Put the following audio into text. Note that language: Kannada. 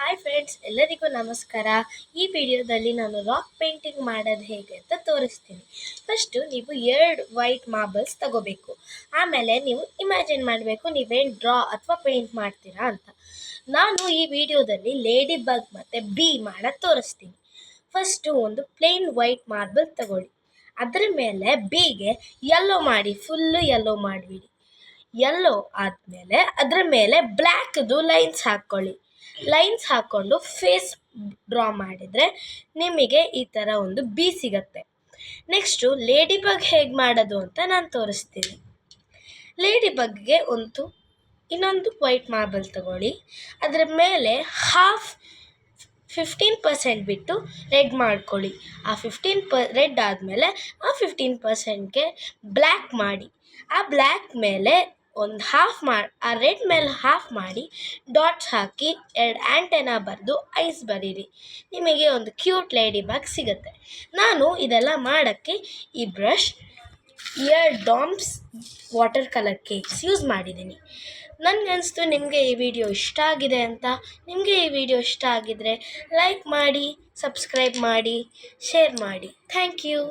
ಹಾಯ್ ಫ್ರೆಂಡ್ಸ್, ಎಲ್ಲರಿಗೂ ನಮಸ್ಕಾರ. ಈ ವಿಡಿಯೋದಲ್ಲಿ ನಾನು ರಾಕ್ ಪೇಂಟಿಂಗ್ ಮಾಡೋದು ಹೇಗೆ ಅಂತ ತೋರಿಸ್ತೀನಿ. ಫಸ್ಟು ನೀವು 2 ವೈಟ್ ಮಾರ್ಬಲ್ಸ್ ತಗೋಬೇಕು. ಆಮೇಲೆ ನೀವು ಇಮ್ಯಾಜಿನ್ ಮಾಡಬೇಕು ನೀವೇನು ಡ್ರಾ ಅಥವಾ ಪೇಂಟ್ ಮಾಡ್ತೀರಾ ಅಂತ. ನಾನು ಈ ವಿಡಿಯೋದಲ್ಲಿ ಲೇಡಿ ಬಗ್ ಮತ್ತು ಬೀ ಮಾಡೋದು ತೋರಿಸ್ತೀನಿ. ಫಸ್ಟು ಒಂದು ಪ್ಲೇನ್ ವೈಟ್ ಮಾರ್ಬಲ್ ತಗೊಳ್ಳಿ. ಅದರ ಮೇಲೆ ಬೀಗೆ ಯೆಲ್ಲೋ ಮಾಡಿ, ಫುಲ್ಲು ಯೆಲ್ಲೋ ಮಾಡಿಬಿಡಿ. ಯೆಲ್ಲೋ ಆದಮೇಲೆ ಅದರ ಮೇಲೆ ಬ್ಲ್ಯಾಕ್ದು ಲೈನ್ಸ್ ಹಾಕ್ಕೊಳ್ಳಿ. ಲೈನ್ಸ್ ಹಾಕ್ಕೊಂಡು ಫೇಸ್ ಡ್ರಾ ಮಾಡಿದರೆ ನಿಮಗೆ ಈ ಥರ ಒಂದು ಬಿ ಸಿಗತ್ತೆ. ನೆಕ್ಸ್ಟು ಲೇಡಿ ಬಗ್ ಹೇಗೆ ಮಾಡೋದು ಅಂತ ನಾನು ತೋರಿಸ್ತೀನಿ. ಲೇಡಿ ಬಗ್ಗೆ ಇನ್ನೊಂದು ವೈಟ್ ಮಾರ್ಬಲ್ ತಗೊಳ್ಳಿ. ಅದರ ಮೇಲೆ 15% ಬಿಟ್ಟು ರೆಡ್ ಮಾಡ್ಕೊಳ್ಳಿ. ಆ 15 ರೆಡ್ ಆದಮೇಲೆ ಆ 15%ಗೆ ಬ್ಲ್ಯಾಕ್ ಮಾಡಿ. ಆ ಬ್ಲ್ಯಾಕ್ ಮೇಲೆ ಒಂದು ಆ ರೆಡ್ ಮೇಲೆ ಹಾಫ್ ಮಾಡಿ ಡಾಟ್ಸ್ ಹಾಕಿ 2 ಆ್ಯಂಟೆನಾ ಬರೆದು ಐಸ್ ಬರೀರಿ. ನಿಮಗೆ ಒಂದು ಕ್ಯೂಟ್ ಲೇಡಿ ಬಗ್ ಸಿಗುತ್ತೆ. ನಾನು ಇದೆಲ್ಲ ಮಾಡೋಕ್ಕೆ ಈ ಬ್ರಷ್ ಡಾಮ್ಸ್ ವಾಟರ್ ಕಲರ್ ಕೇಕ್ಸ್ ಯೂಸ್ ಮಾಡಿದ್ದೀನಿ. ನನಗನ್ನಿಸ್ತು ನಿಮಗೆ ಈ ವಿಡಿಯೋ ಇಷ್ಟ ಆಗಿದೆ ಅಂತ. ನಿಮಗೆ ಈ ವಿಡಿಯೋ ಇಷ್ಟ ಆಗಿದರೆ ಲೈಕ್ ಮಾಡಿ, ಸಬ್ಸ್ಕ್ರೈಬ್ ಮಾಡಿ, ಶೇರ್ ಮಾಡಿ. Thank you.